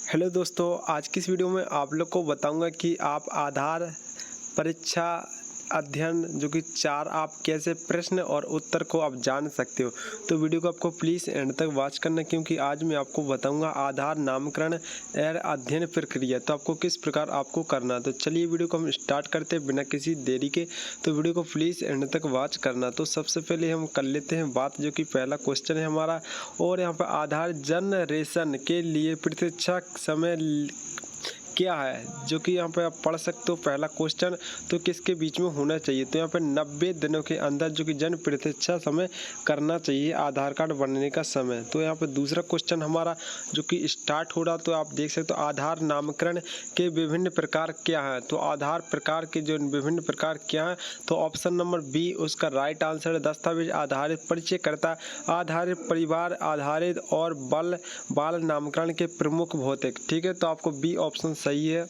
Hello दोस्तों, आज की इस वीडियो में आप लोग को बताऊंगा कि आप आधार परीक्षा अध्ययन जो कि 4 आप कैसे प्रश्न और उत्तर को आप जान सकते हो। तो वीडियो को आपको प्लीज़ एंड तक वॉच करना, क्योंकि आज मैं आपको बताऊंगा आधार नामकरण और अध्ययन प्रक्रिया तो आपको किस प्रकार आपको करना है। तो चलिए वीडियो को हम स्टार्ट करते हैं बिना किसी देरी के। तो वीडियो को प्लीज़ एंड तक वॉच करना। तो सबसे पहले हम कर लेते हैं बात, जो कि पहला क्वेश्चन है हमारा, और यहाँ पर आधार जनरेशन के लिए प्रतीक्षा समय क्या है, जो कि यहाँ पे आप पढ़ सकते हो। पहला क्वेश्चन तो किसके बीच में होना चाहिए, तो यहाँ पे 90 दिनों के अंदर जो कि जन प्रतीक्षा समय करना चाहिए आधार कार्ड बनने का समय। तो यहाँ पे दूसरा क्वेश्चन हमारा जो कि स्टार्ट हो रहा, तो आप देख सकते हो आधार नामकरण के विभिन्न प्रकार क्या हैं। तो आधार प्रकार के जो विभिन्न प्रकार क्या हैं, तो ऑप्शन नंबर बी उसका राइट आंसर है। दस्तावेज आधारित, परिचयकर्ता आधारित, परिवार आधारित और बाल नामकरण के प्रमुख भौतिक। ठीक है, तो आपको बी ऑप्शन सही है।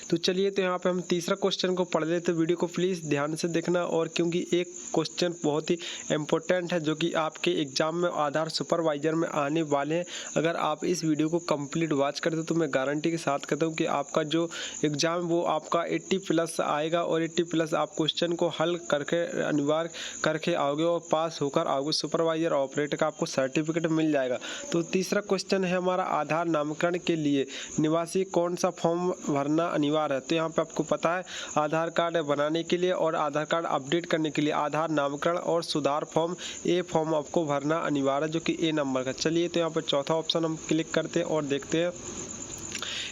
तो चलिए, तो यहाँ पे हम तीसरा क्वेश्चन को पढ़ लेते हैं। वीडियो को प्लीज़ ध्यान से देखना, और क्योंकि एक क्वेश्चन बहुत ही इम्पोर्टेंट है जो कि आपके एग्जाम में आधार सुपरवाइजर में आने वाले हैं। अगर आप इस वीडियो को कंप्लीट वॉच करते हो तो मैं गारंटी के साथ कहता हूँ कि आपका जो एग्ज़ाम वो आपका 80+ आएगा, और 80+ आप क्वेश्चन को हल करके अनिवार्य करके आओगे और पास होकर आओगे। सुपरवाइजर ऑपरेटर का आपको सर्टिफिकेट मिल जाएगा। तो तीसरा क्वेश्चन है हमारा, आधार नामकरण के लिए निवासी कौन सा फॉर्म भरना अनिवार्य है। तो यहाँ पे आपको पता है आधार कार्ड बनाने के लिए और आधार कार्ड अपडेट करने के लिए आधार नामकरण और सुधार फॉर्म, ए फॉर्म आपको भरना अनिवार्य है, जो कि ए नंबर का। चलिए, तो यहाँ पर चौथा ऑप्शन हम क्लिक करते हैं और देखते हैं।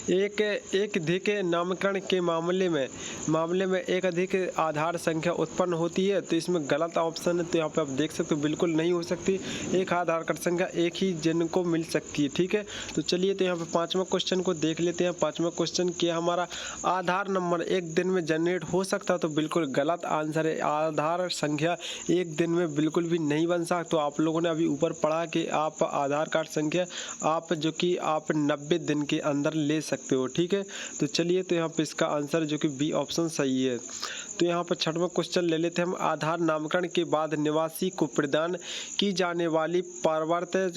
एक अधिक नामकरण के मामले में एक अधिक आधार संख्या उत्पन्न होती है, तो इसमें गलत ऑप्शन है। तो यहाँ पे आप देख सकते हो बिल्कुल नहीं हो सकती। एक आधार कार्ड संख्या एक ही जन को मिल सकती है। ठीक है, तो चलिए, तो यहाँ पे पांचवा क्वेश्चन को देख लेते हैं। पांचवा क्वेश्चन क्या हमारा, आधार नंबर एक दिन में जनरेट हो सकता है। तो बिल्कुल गलत आंसर है। आधार संख्या एक दिन में बिल्कुल भी नहीं बन सकता। तो आप लोगों ने अभी ऊपर पढ़ा कि आप आधार कार्ड संख्या आप जो कि आप 90 दिन के अंदर ले सकते हो। ठीक है, तो चलिए, तो यहाँ पे इसका आंसर जो कि बी ऑप्शन सही है। तो यहाँ पर छठवां क्वेश्चन ले लेते हैं हम। आधार नामकरण के बाद निवासी को प्रदान की जाने वाली पावती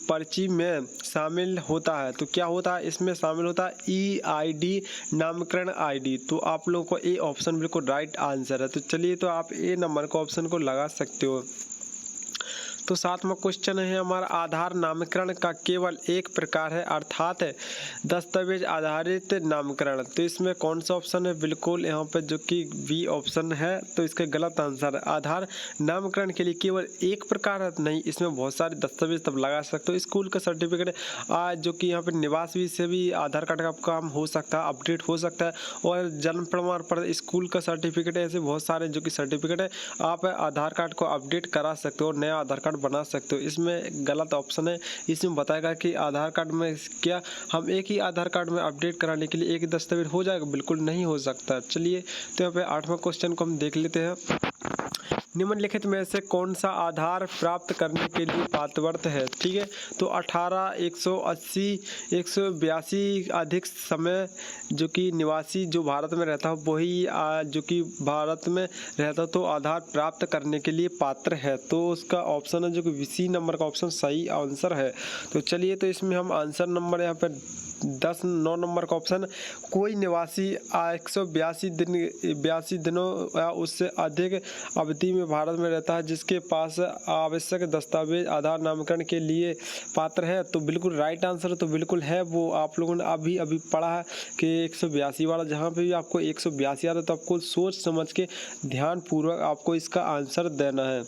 पर्ची में शामिल होता है। तो क्या होता है, इसमें शामिल होता है EID नामकरण ID। तो आप लोगों को ए ऑप्शन बिल्कुल राइट आंसर है। तो चलिए, तो आप ए नंबर का ऑप्शन को लगा सकते हो। तो सातवां क्वेश्चन है हमारा, आधार नामकरण का केवल एक प्रकार है, अर्थात दस्तावेज आधारित नामकरण। तो इसमें कौन सा ऑप्शन है, बिल्कुल यहाँ पे जो कि बी ऑप्शन है। तो इसका गलत आंसर है। आधार नामकरण के लिए केवल एक प्रकार है, नहीं, इसमें बहुत सारे दस्तावेज तब लगा सकते हो। स्कूल का सर्टिफिकेट जो कि यहाँ पे निवास से भी आधार कार्ड का काम हो सकता है, अपडेट हो सकता है, और जन्म प्रमाण पत्र, स्कूल का सर्टिफिकेट, ऐसे बहुत सारे जो कि सर्टिफिकेट है आप आधार कार्ड को अपडेट करा सकते हो और नया आधार कार्ड बना सकते हो। इसमें गलत ऑप्शन है। इसमें बताएगा कि आधार कार्ड में क्या हम एक ही आधार कार्ड में अपडेट कराने के लिए एक ही दस्तावेज हो जाएगा, बिल्कुल नहीं हो सकता। चलिए, तो यहाँ पे आठवां क्वेश्चन को हम देख लेते हैं। निम्नलिखित में से कौन सा आधार प्राप्त करने के लिए पात्रवर्त है। ठीक है, तो 18, 180, 182 अधिक समय जो कि निवासी जो भारत में रहता है वही जो कि भारत में रहता तो आधार प्राप्त करने के लिए पात्र है। तो उसका ऑप्शन है जो कि सी नंबर का ऑप्शन सही आंसर है। तो चलिए, तो इसमें हम आंसर नंबर यहाँ पर 9 नंबर का ऑप्शन, कोई निवासी 182 दिनों या उससे अधिक अवधि में भारत में रहता है जिसके पास आवश्यक दस्तावेज आधार नामकरण के लिए पात्र है। तो बिल्कुल राइट आंसर तो बिल्कुल है। वो आप लोगों ने अभी पढ़ा है कि 182 वाला, जहाँ पे भी आपको 182 आता है तो आपको सोच समझ के ध्यान पूर्वक आपको इसका आंसर देना है।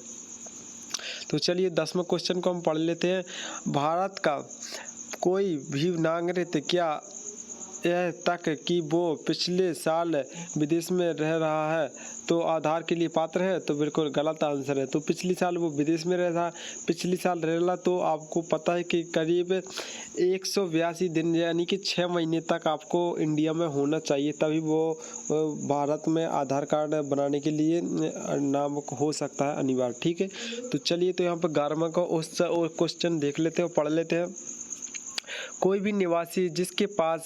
तो चलिए, 10वां क्वेश्चन को हम पढ़ लेते हैं। भारत का कोई भी नागरिक क्या यह तक कि वो पिछले साल विदेश में रह रहा है तो आधार के लिए पात्र है। तो बिल्कुल गलत आंसर है। तो पिछले साल वो विदेश में रह रहा, पिछले साल रहेला, तो आपको पता है कि करीब 182 दिन यानी कि 6 महीने तक आपको इंडिया में होना चाहिए, तभी वो भारत में आधार कार्ड बनाने के लिए नाम हो सकता है अनिवार्य। ठीक है, तो चलिए, तो यहाँ पर 11वां का उस क्वेश्चन देख लेते हैं, पढ़ लेते हैं। कोई भी निवासी जिसके पास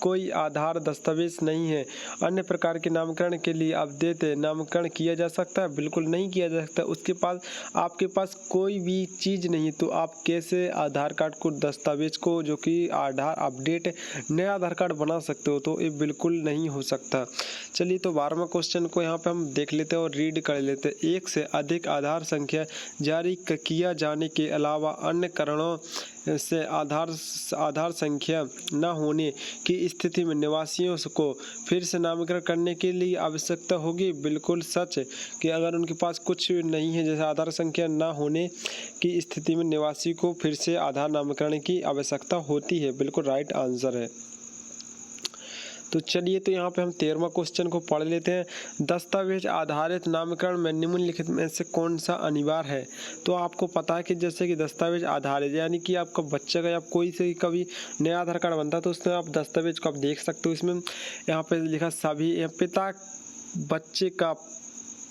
कोई आधार दस्तावेज नहीं है, अन्य प्रकार के नामकरण के लिए अद्यत नामकरण किया जा सकता है? बिल्कुल नहीं किया जा सकता। उसके पास आपके पास कोई भी चीज़ नहीं तो आप कैसे आधार कार्ड को दस्तावेज को जो कि आधार अपडेट नया आधार कार्ड बना सकते हो? तो ये बिल्कुल नहीं हो सकता। चलिए तो 12वां क्वेश्चन को यहाँ पे हम देख लेते हैं और रीड कर लेते हैं। एक से अधिक आधार संख्या जारी किया जाने के अलावा अन्य कारणों से आधार संख्या न होने की स्थिति में निवासियों को फिर से नामकरण करने के लिए आवश्यकता होगी। बिल्कुल सच कि अगर उनके पास कुछ नहीं है, जैसे आधार संख्या न होने की स्थिति में निवासी को फिर से आधार नामकरण की आवश्यकता होती है। बिल्कुल राइट आंसर है। तो चलिए तो यहाँ पे हम 13वां क्वेश्चन को पढ़ लेते हैं। दस्तावेज आधारित नामकरण में निम्नलिखित में से कौन सा अनिवार्य है? तो आपको पता है कि जैसे कि दस्तावेज आधारित यानी कि आपका बच्चे का या कोई से कभी नया आधार कार्ड बनता है तो उसमें आप दस्तावेज को आप देख सकते हो। इसमें यहाँ पे लिखा सभी पिता बच्चे का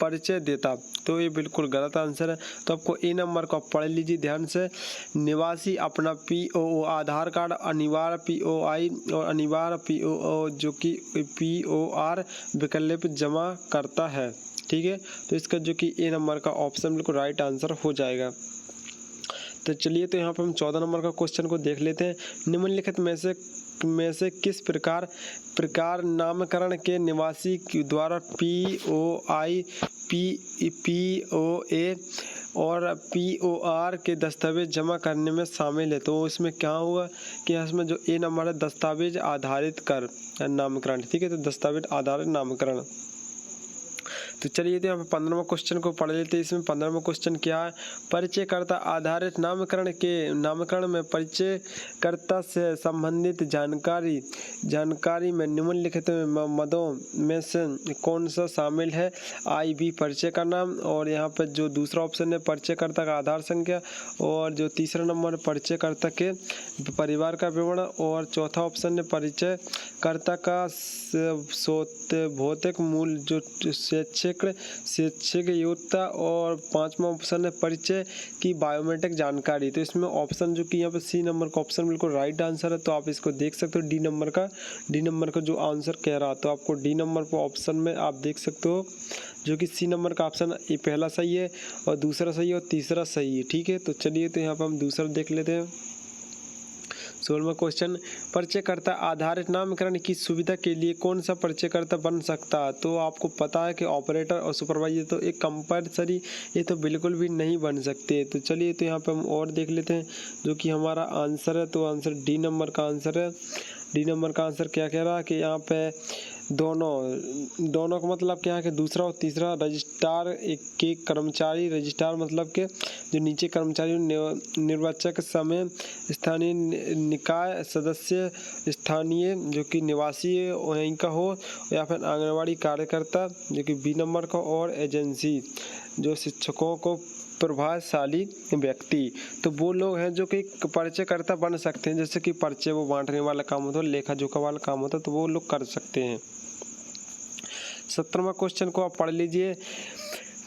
परिचय देता, तो ये बिल्कुल गलत आंसर है। तो आपको ए नंबर को आप पढ़ लीजिए ध्यान से। निवासी अपना POO आधार कार्ड अनिवार्य POI और अनिवार्य POO जो कि POR विकल्प जमा करता है। ठीक है, तो इसका जो कि ए नंबर का ऑप्शन बिल्कुल राइट आंसर हो जाएगा। तो चलिए तो यहाँ पर हम 14 नंबर का क्वेश्चन को देख लेते हैं। निम्नलिखित में से किस प्रकार नामकरण के निवासी द्वारा POI POA और POR के दस्तावेज जमा करने में शामिल है? तो इसमें क्या हुआ कि इसमें जो ए नंबर है दस्तावेज आधारित कर नामकरण। ठीक है, तो दस्तावेज आधारित नामकरण। तो चलिए तो यहाँ पे 15वां क्वेश्चन को पढ़ लेते हैं। इसमें 15वां क्वेश्चन क्या है? परिचयकर्ता आधारित नामकरण में परिचयकर्ता से संबंधित जानकारी में निम्नलिखित मदों में से कौन सा शामिल है? IB परिचय का नाम, और यहाँ पे जो दूसरा ऑप्शन है परिचयकर्ता का आधार संख्या, और जो तीसरा नंबर परिचयकर्ता के परिवार का विवरण, और चौथा ऑप्शन है परिचयकर्ता का भौतिक मूल जो शैक्षिक योग्यता, और पांचवा ऑप्शन है परिचय की बायोमेट्रिक जानकारी। तो इसमें ऑप्शन जो कि यहाँ पे सी नंबर का ऑप्शन बिल्कुल राइट आंसर है। तो आप इसको देख सकते हो डी नंबर का जो आंसर कह रहा, तो आपको डी नंबर पर ऑप्शन में आप देख सकते हो जो कि सी नंबर का ऑप्शन ये पहला सही है और दूसरा सही है और तीसरा सही है। ठीक है, तो चलिए तो यहाँ पर हम दूसरा देख लेते हैं। 16वां क्वेश्चन, परिचयकर्ता आधारित नामकरण की सुविधा के लिए कौन सा परिचयकर्ता बन सकता है? तो आपको पता है कि ऑपरेटर और सुपरवाइजर तो एक कंपलसरी ये तो बिल्कुल भी नहीं बन सकते। तो चलिए तो यहाँ पे हम और देख लेते हैं जो कि हमारा आंसर है। तो आंसर डी नंबर का आंसर है। डी नंबर का आंसर क्या कह रहा है कि यहाँ पे दोनों का मतलब क्या है कि दूसरा और तीसरा रजिस्ट्रार के कर्मचारी, रजिस्ट्रार मतलब के जो नीचे कर्मचारी निर्वाचक समय स्थानीय निकाय सदस्य स्थानीय जो कि निवासी वहीं का हो, या फिर आंगनवाड़ी कार्यकर्ता जो कि बी नंबर का, और एजेंसी जो शिक्षकों को प्रभावशाली व्यक्ति, तो वो लोग हैं जो कि परिचयकर्ता बन सकते हैं। जैसे कि पर्चे वो बांटने वाला काम होता है, लेखा जोखा वाला काम होता है, तो वो लोग कर सकते हैं। 17वां क्वेश्चन को आप पढ़ लीजिए।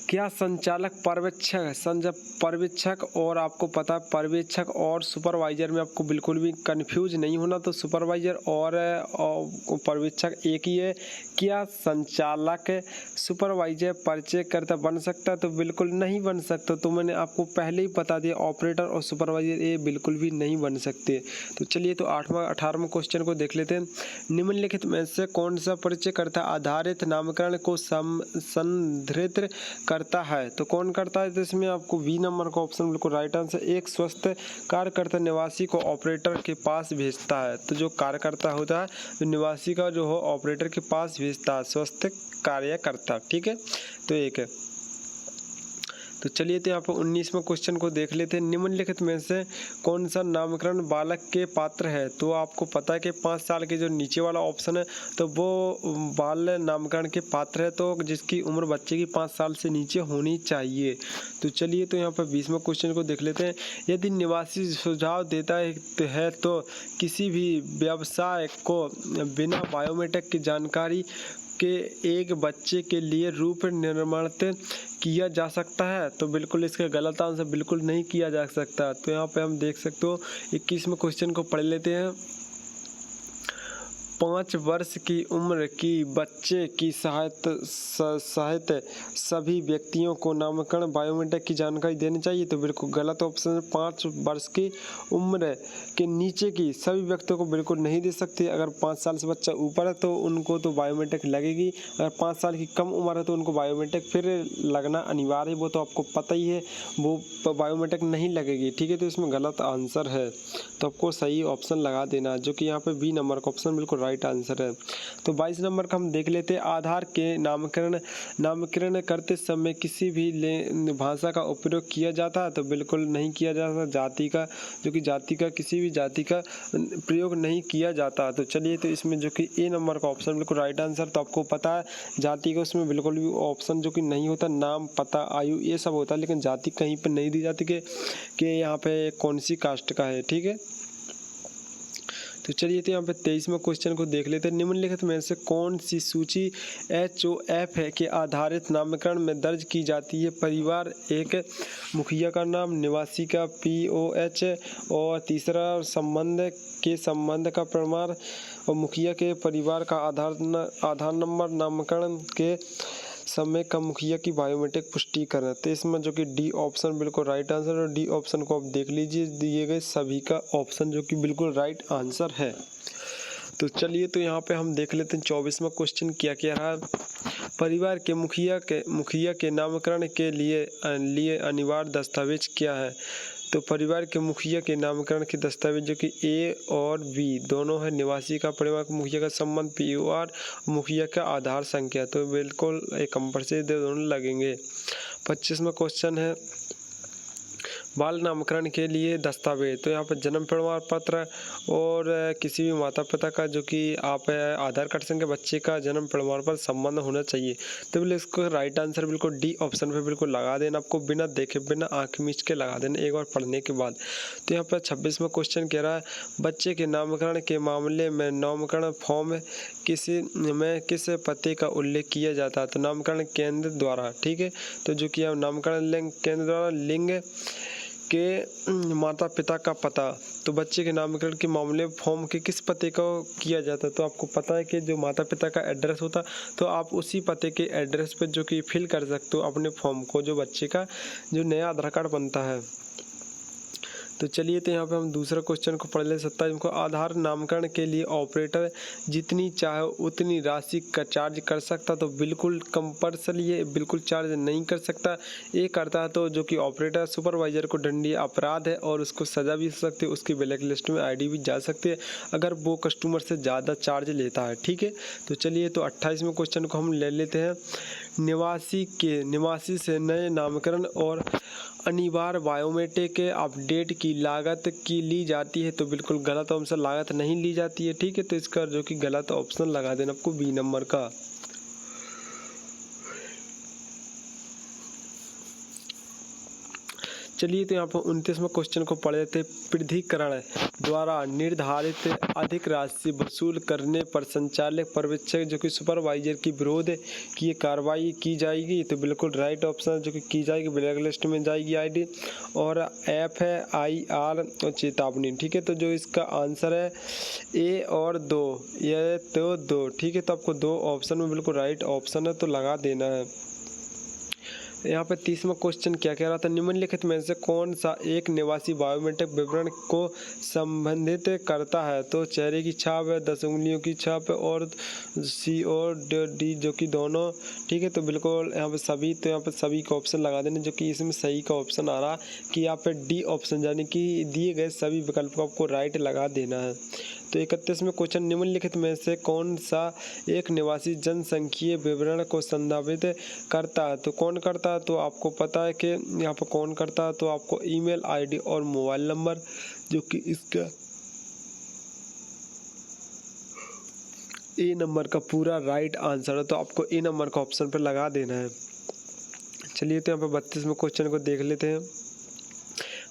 क्या संचालक पर्यवेक्षक और आपको पता है पर्यवेक्षक और सुपरवाइजर में आपको बिल्कुल भी कंफ्यूज नहीं होना, तो सुपरवाइजर और पर्यवेक्षक एक ही है। क्या संचालक सुपरवाइजर परिचयकर्ता बन सकता है? तो बिल्कुल नहीं बन सकता। तो मैंने आपको पहले ही बता दिया ऑपरेटर और सुपरवाइजर ये बिल्कुल भी नहीं बन सकते। तो चलिए तो 18वां क्वेश्चन को देख लेते हैं। निम्नलिखित में से कौन सा परिचयकर्ता आधारित नामकरण को संदर्भित करता है? तो कौन करता है? तो इसमें आपको बी नंबर का ऑप्शन बिल्कुल राइट आंसर। एक स्वस्थ कार्यकर्ता निवासी को ऑपरेटर के पास भेजता है। तो जो कार्यकर्ता होता है तो निवासी का जो हो ऑपरेटर के पास भेजता है, स्वस्थ कार्यकर्ता। ठीक है, तो एक है। तो चलिए तो यहाँ पर 19वां क्वेश्चन को देख लेते हैं। निम्नलिखित में से कौन सा नामकरण बालक के पात्र है? तो आपको पता है कि 5 साल के जो नीचे वाला ऑप्शन है तो वो बाल नामकरण के पात्र है, तो जिसकी उम्र बच्चे की 5 साल से नीचे होनी चाहिए। तो चलिए तो यहाँ पर 20वां क्वेश्चन को देख लेते हैं। यदि निवासी सुझाव देता है तो किसी भी व्यवसाय को बिना बायोमेट्रिक की जानकारी के एक बच्चे के लिए रूप निर्माणित किया जा सकता है? तो बिल्कुल इसका गलत आंसर बिल्कुल नहीं किया जा सकता। तो यहाँ पे हम देख सकते हो 21वें क्वेश्चन को पढ़ लेते हैं। 5 वर्ष की उम्र की बच्चे की सहित सभी व्यक्तियों को नामकरण बायोमेट्रिक की जानकारी देनी चाहिए। तो बिल्कुल गलत ऑप्शन है। 5 वर्ष की उम्र के नीचे की सभी व्यक्तियों को बिल्कुल नहीं दे सकते। अगर 5 साल से बच्चा ऊपर है तो उनको तो बायोमेट्रिक लगेगी। अगर 5 साल की कम उम्र है तो उनको बायोमेट्रिक फिर लगना अनिवार्य है, वो तो आपको पता ही है, वो बायोमेट्रिक नहीं लगेगी। ठीक है, तो इसमें गलत आंसर है, तो आपको सही ऑप्शन लगा देना, जो कि यहाँ पे बी नंबर का ऑप्शन बिल्कुल राइट आंसर है। तो 22 नंबर का हम देख लेते हैं। आधार के नामकरण करते समय किसी भी भाषा का उपयोग किया जाता है? तो बिल्कुल नहीं किया जाता। जाति का किसी भी जाति का प्रयोग नहीं किया जाता। तो चलिए, तो इसमें जो कि ए नंबर का ऑप्शन बिल्कुल राइट आंसर। तो आपको पता है जाति का उसमें बिल्कुल भी ऑप्शन जो कि नहीं होता, नाम, पता, आयु ये सब होता है, लेकिन जाति कहीं पर नहीं दी जाती कि यहाँ पे कौन सी कास्ट का है। ठीक है, तो चलिए, तो यहाँ पे 23वें क्वेश्चन को देख लेते हैं। निम्नलिखित में से कौन सी सूची HOF है के आधारित नामकरण में दर्ज की जाती है? परिवार, एक मुखिया का नाम, निवासी का POH, और तीसरा संबंध का प्रमाण, और मुखिया के परिवार का आधार नंबर, नामकरण के समय का मुखिया की बायोमेट्रिक पुष्टिकरण। तो इसमें जो कि डी ऑप्शन बिल्कुल राइट आंसर है। और डी ऑप्शन को आप देख लीजिए, दिए गए सभी का ऑप्शन जो कि बिल्कुल राइट आंसर है। तो चलिए, तो यहाँ पे हम देख लेते हैं 24वां क्वेश्चन क्या क्या रहा। परिवार के मुखिया के नामकरण के लिए अनिवार्य दस्तावेज क्या है? तो परिवार के मुखिया के नामकरण के दस्तावेज जो कि ए और बी दोनों है। निवासी का परिवार के मुखिया का संबंध POR, मुखिया का आधार संख्या। तो बिल्कुल एक कंपल्सरी दोनों लगेंगे। 25वां क्वेश्चन है बाल नामकरण के लिए दस्तावेज। तो यहाँ पर जन्म प्रमाण पत्र और किसी भी माता पिता का जो कि आप आधार कार्ड संख्या, बच्चे का जन्म प्रमाण पत्र संबंध होना चाहिए। तो बिल्कुल इसको राइट आंसर बिल्कुल डी ऑप्शन पे बिल्कुल लगा देना, आपको बिना देखे, बिना आँख मीच के लगा देना एक बार पढ़ने के बाद। तो यहाँ पर 26वां क्वेश्चन कह रहा है बच्चे के नामकरण के मामले में नामकरण फॉर्म किस पते का उल्लेख किया जाता है? तो नामकरण केंद्र द्वारा। ठीक है, तो जो कि नामकरण केंद्र द्वारा लिंग के माता पिता का पता। तो बच्चे के नामकरण के मामले में फॉर्म के किस पते को किया जाता है? तो आपको पता है कि जो माता पिता का एड्रेस होता तो आप उसी पते के एड्रेस पे जो कि फिल कर सकते हो अपने फॉर्म को, जो बच्चे का जो नया आधार कार्ड बनता है। तो चलिए, तो यहाँ पे हम दूसरा क्वेश्चन को पढ़ ले। 27 को आधार नामकरण के लिए ऑपरेटर जितनी चाहे उतनी राशि का चार्ज कर सकता? तो बिल्कुल कंपल्सरी ये बिल्कुल चार्ज नहीं कर सकता। ये करता है तो जो कि ऑपरेटर सुपरवाइजर को दंडनीय अपराध है और उसको सज़ा भी हो सकती है, उसकी ब्लैक लिस्ट में ID भी जा सकती है अगर वो कस्टमर से ज़्यादा चार्ज लेता है। ठीक है, तो चलिए, तो 28वें क्वेश्चन को हम ले लेते हैं। निवासी से नए नामकरण और अनिवार्य बायोमेट्रिक के अपडेट की लागत की ली जाती है? तो बिल्कुल गलत ऑप्शन, लागत नहीं ली जाती है। ठीक है, तो इसका जो कि गलत ऑप्शन लगा देना आपको बी नंबर का। चलिए, तो यहाँ पर 29वां क्वेश्चन को पढ़ लेते। प्राधिकरण द्वारा निर्धारित अधिक राशि वसूल करने पर संचालक पर्यवेक्षक जो कि सुपरवाइजर की विरोध की कार्रवाई की जाएगी? तो बिल्कुल राइट ऑप्शन जो कि की जाएगी, ब्लैक लिस्ट में जाएगी ID, और FIR और चेतावनी। ठीक है, तो जो इसका आंसर है A और 2, ये तो 2। ठीक है, तो आपको 2 ऑप्शन में बिल्कुल राइट ऑप्शन है, तो लगा देना है। यहाँ पे 30वां क्वेश्चन क्या कह रहा था? निम्नलिखित में से कौन सा एक निवासी बायोमेट्रिक विवरण को संबंधित करता है? तो चेहरे की छाप है, 10 उंगलियों की छाप है, और C और D जो कि दोनों। ठीक है, तो बिल्कुल यहाँ पे सभी, तो यहाँ पे सभी का ऑप्शन लगा देना, जो कि इसमें सही का ऑप्शन आ रहा कि यहाँ पे D ऑप्शन, यानी कि दिए गए सभी विकल्प को आपको राइट लगा देना है। तो 31वें क्वेश्चन निम्नलिखित में से कौन सा एक निवासी जनसंख्यीय विवरण को संदर्भित करता है? तो कौन करता है? तो आपको पता है कि यहाँ पर कौन करता है, तो आपको ईमेल ID और मोबाइल नंबर, जो कि इसका ए नंबर का पूरा राइट आंसर है, तो आपको ए नंबर का ऑप्शन पर लगा देना है। चलिए, तो यहाँ पर 32वें क्वेश्चन को देख लेते हैं।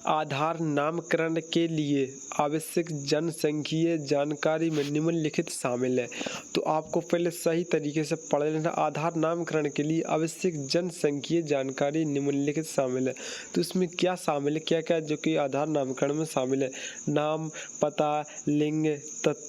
आधार नामकरण के लिए आवश्यक जनसांख्यिकीय जानकारी में निम्नलिखित शामिल है। तो आपको पहले सही तरीके से पढ़ लेना। आधार नामकरण के लिए आवश्यक जनसांख्यिकीय जानकारी निम्नलिखित शामिल है। तो इसमें क्या शामिल है, क्या क्या जो कि आधार नामकरण में शामिल है? नाम, पता, लिंग,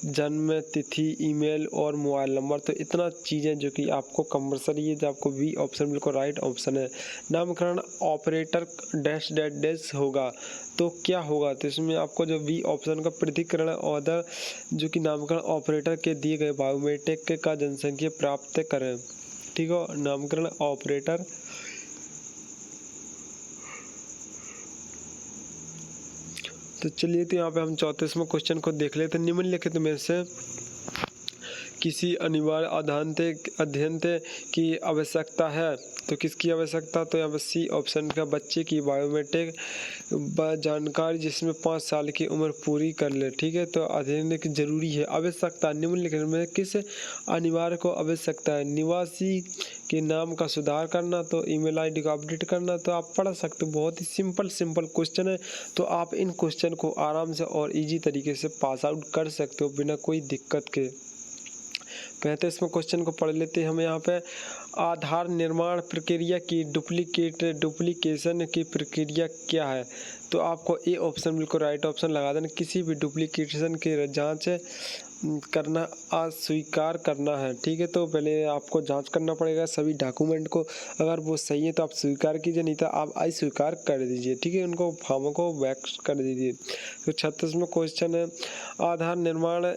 जन्म तिथि, ईमेल और मोबाइल नंबर। तो इतना चीज़ें जो कि आपको कंपल्सरी है, जो आपको बी ऑप्शन बिल्कुल राइट ऑप्शन है। नामकरण ऑपरेटर डैश डैश डैश होगा तो क्या होगा? तो इसमें आपको जो बी ऑप्शन का पृथकीकरण ऑर्डर जो कि नामकरण ऑपरेटर के दिए गए बायोमेट्रिक का जनसंख्या प्राप्त करें। ठीक है, नामकरण ऑपरेटर तो चलिए, तो यहाँ पे हम 34वें क्वेश्चन को देख लेते हैं। निम्नलिखित में से किसी अनिवार्य अध्ययन की आवश्यकता है, तो किसकी आवश्यकता? तो यहाँ पर सी ऑप्शन का बच्चे की बायोमेट्रिक जानकारी जिसमें 5 साल की उम्र पूरी कर ले। ठीक है, तो अध्ययन की जरूरी है। आवश्यकता निम्नलिखित में किस अनिवार्य को आवश्यकता है? निवासी के नाम का सुधार करना, तो ईमेल आईडी को अपडेट करना। तो आप पढ़ सकते हो, बहुत ही सिंपल क्वेश्चन है। तो आप इन क्वेश्चन को आराम से और इजी तरीके से पास आउट कर सकते हो बिना कोई दिक्कत के। 35वें क्वेश्चन को पढ़ लेते हैं हम यहाँ पे। आधार निर्माण प्रक्रिया की डुप्लीकेशन की प्रक्रिया क्या है? तो आपको ए ऑप्शन बिल्कुल राइट ऑप्शन लगा देना। किसी भी डुप्लीकेशन की जांच करना अस्वीकार करना है। ठीक है, तो पहले आपको जांच करना पड़ेगा सभी डॉक्यूमेंट को। अगर वो सही है तो आप स्वीकार कीजिए, नहीं तो आप अस्वीकार कर दीजिए। ठीक है, उनको फॉर्म को बैक कर दीजिए। तो 36वां क्वेश्चन है। आधार निर्माण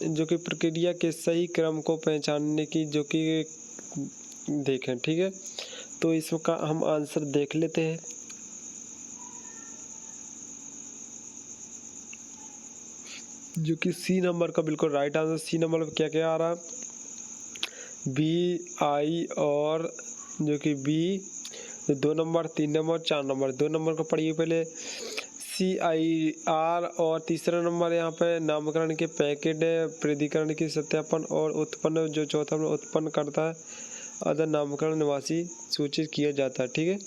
जो कि प्रक्रिया के सही क्रम को पहचानने की जो कि देखें। ठीक है, तो इसका हम आंसर देख लेते हैं। जो कि सी नंबर का बिल्कुल राइट आंसर। सी नंबर पर क्या क्या आ रहा है? बी, आई और जो कि B 2 number, 3 number, 4 number. 2 number को पढ़िए पहले। CIR और तीसरा नंबर यहाँ पे नामकरण के पैकेट प्राधिकरण की सत्यापन और उत्पन्न जो चौथा में उत्पन्न करता है अदर नामकरण निवासी सूचित किया जाता है। ठीक है,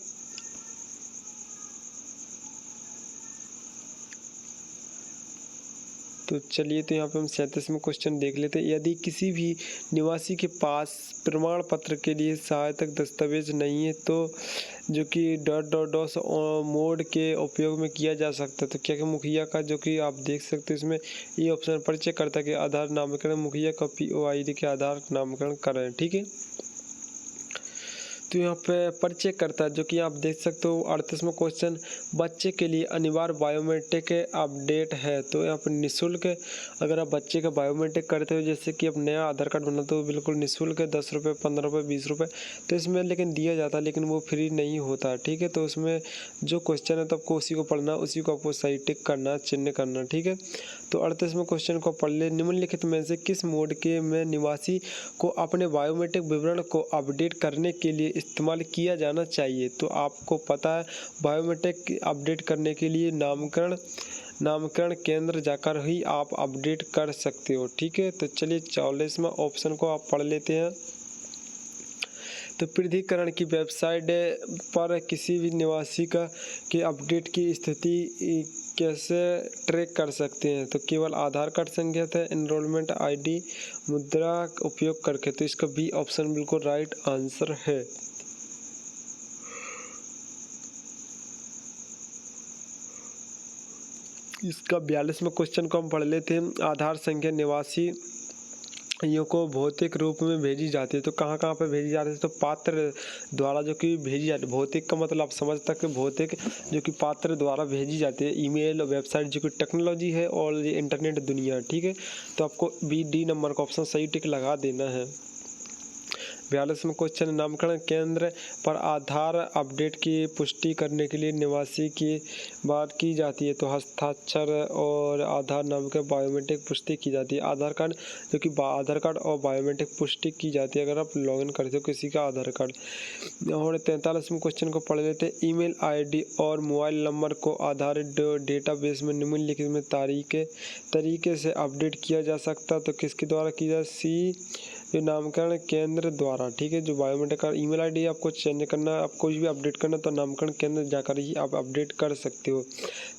तो चलिए, तो यहाँ पे हम 37वें क्वेश्चन देख लेते हैं। यदि किसी भी निवासी के पास प्रमाण पत्र के लिए सहायक दस्तावेज नहीं है तो जो कि डॉट मोड के उपयोग में किया जा सकता है। तो क्या मुखिया का जो कि आप देख सकते हो इसमें ये ऑप्शन परिचयकर्ता के आधार नामकरण, मुखिया का POID के आधार नामकरण करें। ठीक है, तो यहाँ पे परिचय करता है जो कि आप देख सकते हो। 38वां क्वेश्चन। बच्चे के लिए अनिवार्य बायोमेट्रिक अपडेट है। तो यहाँ पर निःशुल्क अगर आप बच्चे का बायोमेट्रिक करते हो, जैसे कि आप नया आधार कार्ड बनाते हो, बिल्कुल निःशुल्क है। 10 रुपये, 15 रुपये, 20 रुपये तो इसमें लेकिन दिया जाता है, लेकिन वो फ्री नहीं होता। ठीक है, तो उसमें जो क्वेश्चन है तो आपको उसी को पढ़ना, उसी को आपको सही टिक करना, चिन्ह करना। ठीक है, तो 38वें क्वेश्चन को पढ़ ले। निम्नलिखित में से किस मोड के में निवासी को अपने बायोमेट्रिक विवरण को अपडेट करने के लिए इस्तेमाल किया जाना चाहिए? तो आपको पता है बायोमेट्रिक अपडेट करने के लिए नामकरण केंद्र जाकर ही आप अपडेट कर सकते हो। ठीक है, तो चलिए 44वां ऑप्शन को आप पढ़ लेते हैं। तो प्राधिकरण की वेबसाइट पर किसी भी निवासी के अपडेट की स्थिति कैसे ट्रैक कर सकते हैं? तो केवल आधार कार्ड संख्या है, एनरोलमेंट ID, मुद्रा उपयोग करके। तो इसका बी ऑप्शन बिल्कुल राइट आंसर है। इसका 42वां क्वेश्चन को हम पढ़ लेते हैं। आधार संख्या निवासी को भौतिक रूप में भेजी जाती है। तो कहाँ कहाँ पे भेजी जाती है? तो पात्र द्वारा जो कि भेजी जाती है। भौतिक का मतलब आप समझ सकते हैं, भौतिक जो कि पात्र द्वारा भेजी जाती है। ईमेल, वेबसाइट जो कि टेक्नोलॉजी है और ये इंटरनेट दुनिया। ठीक है, तो आपको D नंबर का ऑप्शन सही टिक लगा देना है। 42वां क्वेश्चन। नामकरण केंद्र पर आधार अपडेट की पुष्टि करने के लिए निवासी की बात की जाती है। तो हस्ताक्षर और आधार नामकरण बायोमेट्रिक पुष्टि की जाती है। आधार कार्ड जो कि आधार कार्ड और बायोमेट्रिक पुष्टि की जाती है अगर आप लॉगिन करते हो किसी का आधार कार्ड। और 43वें क्वेश्चन को पढ़ लेते हैं। ईमेल ID और मोबाइल नंबर को आधारित डेटाबेस में निम्नलिखित में तरीके से अपडेट किया जा सकता है। तो किसके द्वारा किया जाए? सी जो नामकरण केंद्र द्वारा, ठीक है, जो बायोमेट्रिक का ईमेल आईडी आपको चेंज करना, आप कुछ भी अपडेट करना तो नामकरण केंद्र जाकर ही आप अपडेट कर सकते हो।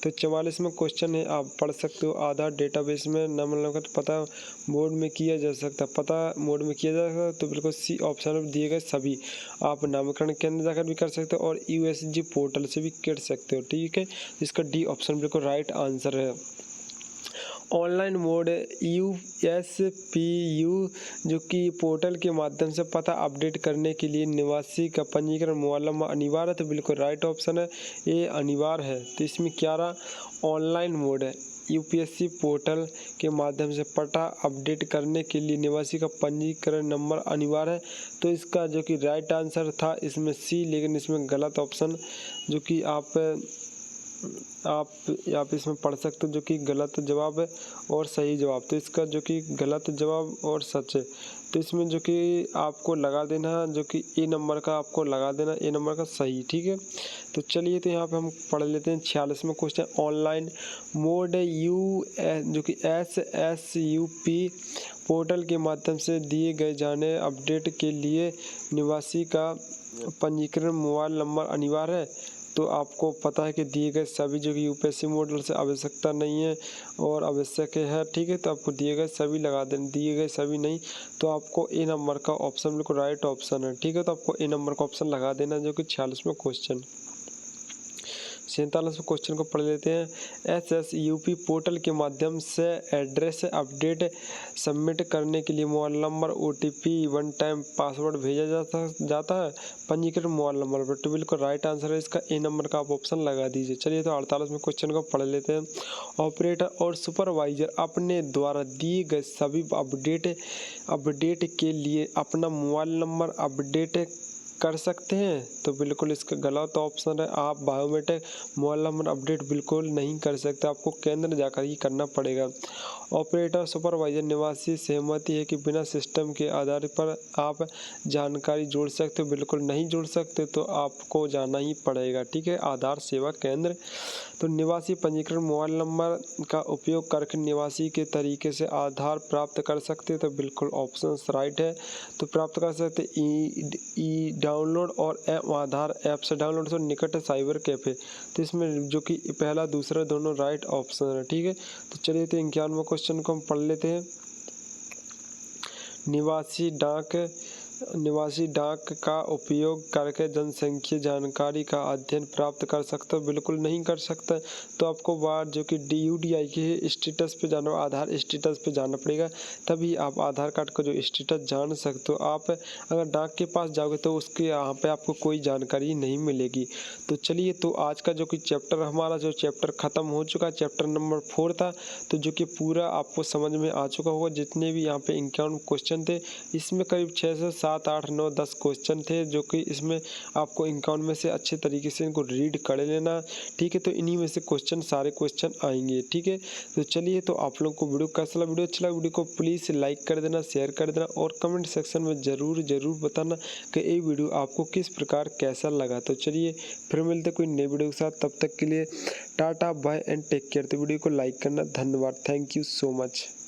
तो 44वां क्वेश्चन है, आप पढ़ सकते हो। आधार डेटाबेस में नामांकन पता मोड में किया जा सकता है, पता मोड में किया जा सकता है तो बिल्कुल सी ऑप्शन में दिए गए सभी आप नामकरण केंद्र जाकर भी कर सकते हो और USG पोर्टल से भी कर सकते हो, ठीक है। इसका डी ऑप्शन बिल्कुल राइट आंसर है। ऑनलाइन मोड USPU जो कि पोर्टल के माध्यम से पता अपडेट करने के लिए निवासी का पंजीकरण मोबाइल नंबर अनिवार्य है, तो बिल्कुल राइट ऑप्शन है, ये अनिवार्य है। तो इसमें क्या रहा, ऑनलाइन मोड है UPSC पोर्टल के माध्यम से पता अपडेट करने के लिए निवासी का पंजीकरण नंबर अनिवार्य है, तो इसका जो कि राइट आंसर था इसमें सी, लेकिन इसमें गलत ऑप्शन जो कि आप इसमें पढ़ सकते हो जो कि गलत जवाब है और सही जवाब। तो इसका जो कि गलत जवाब और सच है, तो इसमें जो कि आपको लगा देना जो कि ए नंबर का आपको लगा देना, ए नंबर का सही, ठीक है। तो चलिए तो यहाँ पे हम पढ़ लेते हैं 46वां क्वेश्चन। ऑनलाइन मोड जो कि SSUP पोर्टल के माध्यम से दिए गए जाने अपडेट के लिए निवासी का पंजीकरण मोबाइल नंबर अनिवार्य है, तो आपको पता है कि दिए गए सभी जो कि UPSC मॉडल से आवश्यकता नहीं है और आवश्यक है, ठीक है। तो आपको दिए गए सभी लगा दें, दिए गए सभी नहीं तो आपको ए नंबर का ऑप्शन बिल्कुल राइट ऑप्शन है, ठीक है। तो आपको ए नंबर का ऑप्शन लगा देना जो कि 46वां क्वेश्चन। 47वें क्वेश्चन को पढ़ लेते हैं। SSUP पोर्टल के माध्यम से एड्रेस अपडेट सबमिट करने के लिए mobile number OTP one time password भेजा जाता है पंजीकृत मोबाइल नंबर पर, तो बिल्कुल राइट आंसर है इसका ए नंबर का आप ऑप्शन लगा दीजिए। चलिए तो 48वें क्वेश्चन को पढ़ लेते हैं। ऑपरेटर और सुपरवाइजर अपने द्वारा दिए गए सभी अपडेट के लिए अपना मोबाइल नंबर अपडेट कर सकते हैं, तो बिल्कुल इसका गलत ऑप्शन है। आप बायोमेट्रिक मोबाइल नंबर अपडेट बिल्कुल नहीं कर सकते, आपको केंद्र जाकर ही करना पड़ेगा। ऑपरेटर सुपरवाइजर निवासी सहमति है कि बिना सिस्टम के आधार पर आप जानकारी जोड़ सकते हो, बिल्कुल नहीं जोड़ सकते तो आपको जाना ही पड़ेगा, ठीक है, आधार सेवा केंद्र। तो निवासी पंजीकरण मोबाइल नंबर का उपयोग करके निवासी के तरीके से आधार प्राप्त कर सकते हैं, तो बिल्कुल ऑप्शन राइट है। तो प्राप्त कर सकते ई डाउनलोड और आधार ऐप से डाउनलोड तो निकट साइबर कैफे, तो इसमें जो कि पहला दूसरा दोनों राइट ऑप्शन है, ठीक है। तो चलिए तो 51वां क्वेश्चन को हम पढ़ लेते हैं। निवासी डाक का उपयोग करके जनसंख्या जानकारी का अध्ययन प्राप्त कर सकता है, बिल्कुल नहीं कर सकता। तो आपको बार जो कि DUDI के स्टेटस पे जाना, आधार स्टेटस पे जाना पड़ेगा, तभी आप आधार कार्ड का जो स्टेटस जान सकते हो। आप अगर डाक के पास जाओगे तो उसके यहाँ पे आपको कोई जानकारी नहीं मिलेगी। तो चलिए तो आज का जो कि चैप्टर हमारा जो चैप्टर ख़त्म हो चुका, चैप्टर नंबर 4 था, तो जो कि पूरा आपको समझ में आ चुका होगा। जितने भी यहाँ पे 51 क्वेश्चन थे, इसमें करीब 6 से 7, 8, 9, 10 क्वेश्चन थे, जो कि इसमें आपको 51 में से अच्छे तरीके से इनको रीड कर लेना, ठीक है। तो इन्हीं में से क्वेश्चन सारे क्वेश्चन आएंगे, ठीक है। तो चलिए तो आप लोग को वीडियो कैसा लगा, वीडियो अच्छा लगा वीडियो को प्लीज़ लाइक कर देना, शेयर कर देना और कमेंट सेक्शन में ज़रूर बताना कि ये वीडियो आपको किस प्रकार कैसा लगा। तो चलिए फिर मिलते कोई नई वीडियो के साथ, तब तक के लिए tata bye and take care. तो वीडियो को लाइक करना, धन्यवाद, थैंक यू सो मच।